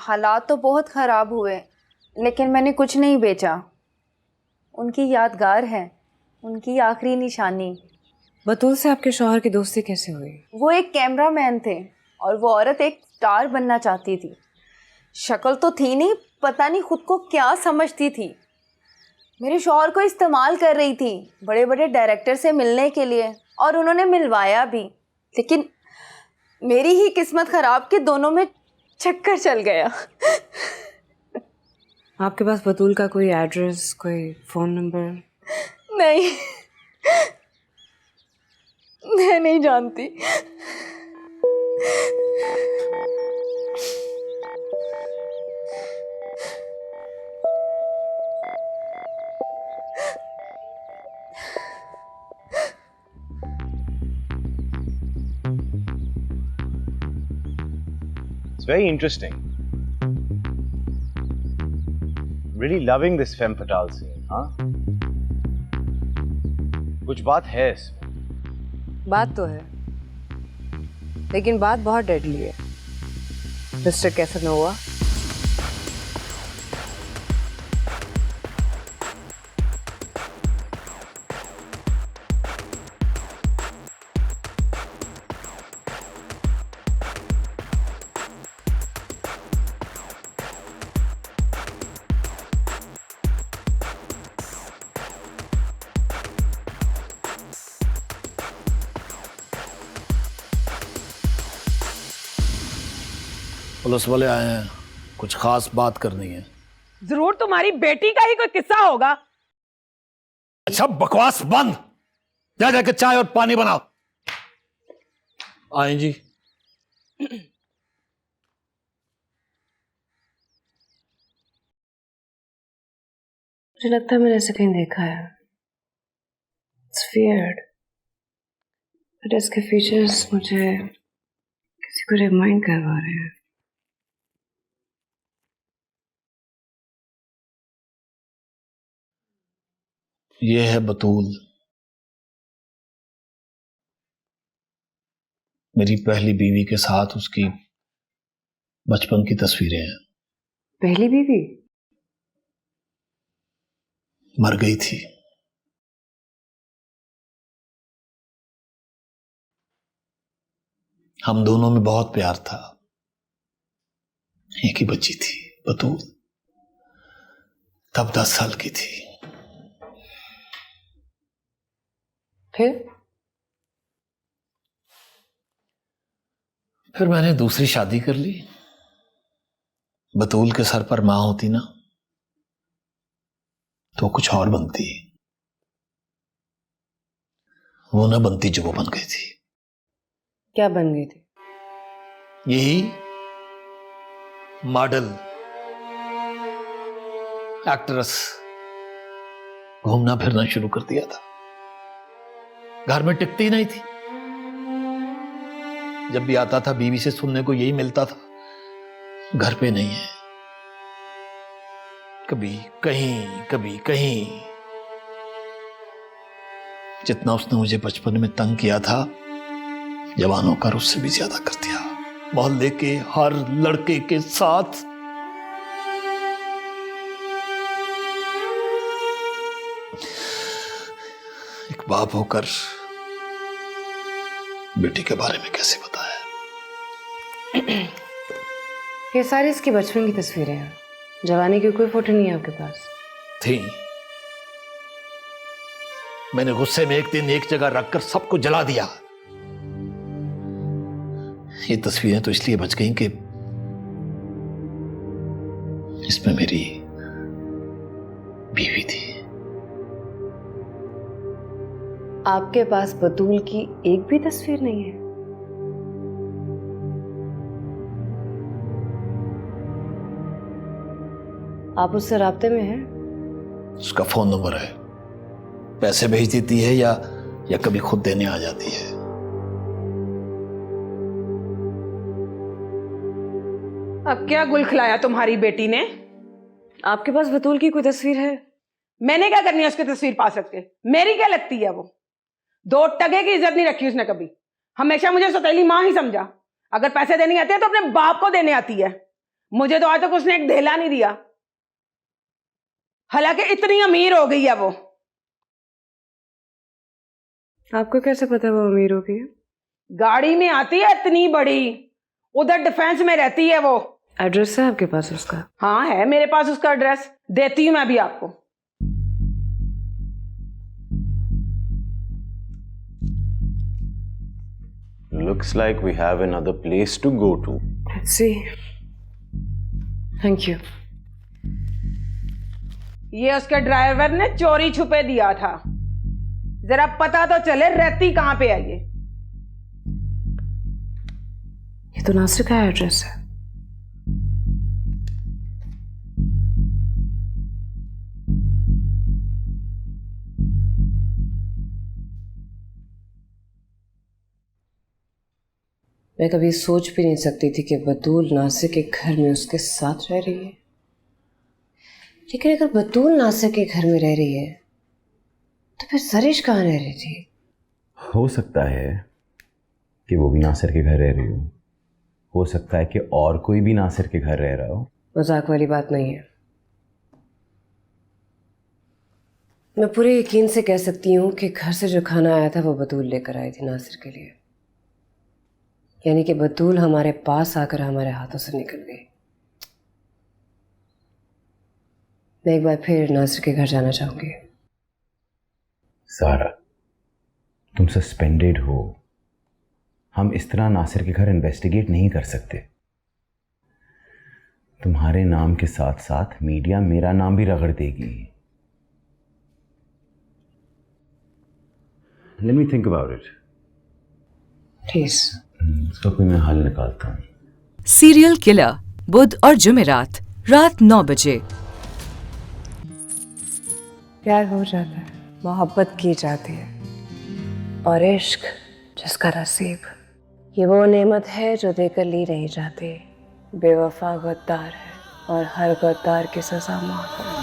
हालात तो बहुत ख़राब हुए, लेकिन मैंने कुछ नहीं बेचा। उनकी यादगार है, उनकी आखिरी निशानी। बतूल से आपके शौहर की दोस्ती कैसे हुई? वो एक कैमरामैन थे और वो औरत एक स्टार बनना चाहती थी। शक्ल तो थी नहीं, पता नहीं खुद को क्या समझती थी। मेरे शौहर को इस्तेमाल कर रही थी बड़े बड़े डायरेक्टर से मिलने के लिए, और उन्होंने मिलवाया भी। लेकिन मेरी ही किस्मत ख़राब कि दोनों में चक्कर चल गया। आपके पास बतूल का कोई एड्रेस, कोई फ़ोन नंबर? नहीं, मैं नहीं जानती। It's very interesting. Really loving this femme fatale scene, हाँ? कुछ बात है इसमें। बात तो है, लेकिन बात बहुत डेडली है। मिस्टर कैसानोवा, पुलिस वाले आए हैं, कुछ खास बात करनी है। जरूर तुम्हारी बेटी का ही कोई किस्सा होगा। अच्छा बकवास बंद, जा जाके चाय और पानी बनाओ। आए जी। मुझे लगता है मैंने ऐसे कहीं देखा है। It's weird, but इसके फीचर्स मुझे किसी को रिमाइंड करवा रहे हैं। ये है बतूल, मेरी पहली बीवी के साथ उसकी बचपन की तस्वीरें हैं। पहली बीवी? मर गई थी। हम दोनों में बहुत प्यार था। एक ही बच्ची थी बतूल, तब 10 साल की थी। फिर मैंने दूसरी शादी कर ली। बतूल के सर पर मां होती ना तो कुछ और बनती, वो ना बनती जो वो बन गई थी। क्या बन गई थी? यही मॉडल, एक्ट्रेस। घूमना फिरना शुरू कर दिया था, घर में टिकती ही नहीं थी। जब भी आता था बीवी से सुनने को यही मिलता था, घर पे नहीं है, कभी कहीं कभी कहीं। जितना उसने मुझे बचपन में तंग किया था, जवानों का उससे भी ज्यादा कर दिया। मोहल्ले के हर लड़के के साथ। एक बाप होकर बेटी के बारे में कैसे बताया? ये सारी इसकी बचपन की तस्वीरें हैं, जवानी की कोई फोटो नहीं है आपके पास? थी। मैंने गुस्से में एक दिन एक जगह रखकर सबको जला दिया। ये तस्वीरें तो इसलिए बच गईं कि इसमें मेरी बीवी थी। आपके पास बतूल की एक भी तस्वीर नहीं है? आप उससे राब्ते में हैं? उसका फोन नंबर है, पैसे भेज देती है या कभी खुद देने आ जाती है। अब क्या गुल खिलाया तुम्हारी बेटी ने? आपके पास बतूल की कोई तस्वीर है? मैंने क्या करनी है उसकी तस्वीर पा सकते? मेरी क्या लगती है वो? 2 टके की इज्जत नहीं रखी उसने कभी। हमेशा मुझे सौतेली मां ही समझा। अगर पैसे देने आते हैं तो अपने बाप को देने आती है। मुझे तो आज तक उसने एक धेला नहीं दिया, हालांकि इतनी अमीर हो गई है वो। आपको कैसे पता वो अमीर हो गई है? गाड़ी में आती है इतनी बड़ी, उधर डिफेंस में रहती है वो। एड्रेस है आपके पास उसका? हाँ है मेरे पास उसका एड्रेस, देती हूं मैं भी आपको। Looks like we have another place to go to. Let's see. Thank you. ये उसके ड्राइवर ने चोरी छुपे दिया था, जरा पता तो चले रहती कहां पे है ये तो नासिर का एड्रेस है। मैं कभी सोच भी नहीं सकती थी कि बतूल नासिर के घर में उसके साथ रह रही है। लेकिन अगर बतूल नासिर के घर में रह रही है तो फिर सरिश कहाँ रह रही थी? हो सकता है कि वो भी नासिर के घर रह रही हो सकता है कि और कोई भी नासिर के घर रह रहा हो। मजाक वाली बात नहीं है। मैं पूरे यकीन से कह सकती हूँ कि घर से जो खाना आया था वो बतूल लेकर आई थी नासिर के लिए, यानी कि बतूल हमारे पास आकर हमारे हाथों से निकल गई। मैं एक बार फिर नासिर के घर जाना चाहूंगी। सारा, तुम सस्पेंडेड हो। हम इस तरह नासिर के घर इन्वेस्टिगेट नहीं कर सकते। तुम्हारे नाम के साथ साथ मीडिया मेरा नाम भी रगड़ देगी। Let me think about it. Please. इसका कोई मैं हल निकालता हूँ। सीरियल किलर बुध और जुमेरात रात 9 बजे। प्यार हो जाता है, मोहब्बत की जाती है, और इश्क जिसका नसीब, ये वो नेमत है जो देकर ली नहीं जाती। बेवफा गद्दार है और हर गद्दार की सजा मौत है।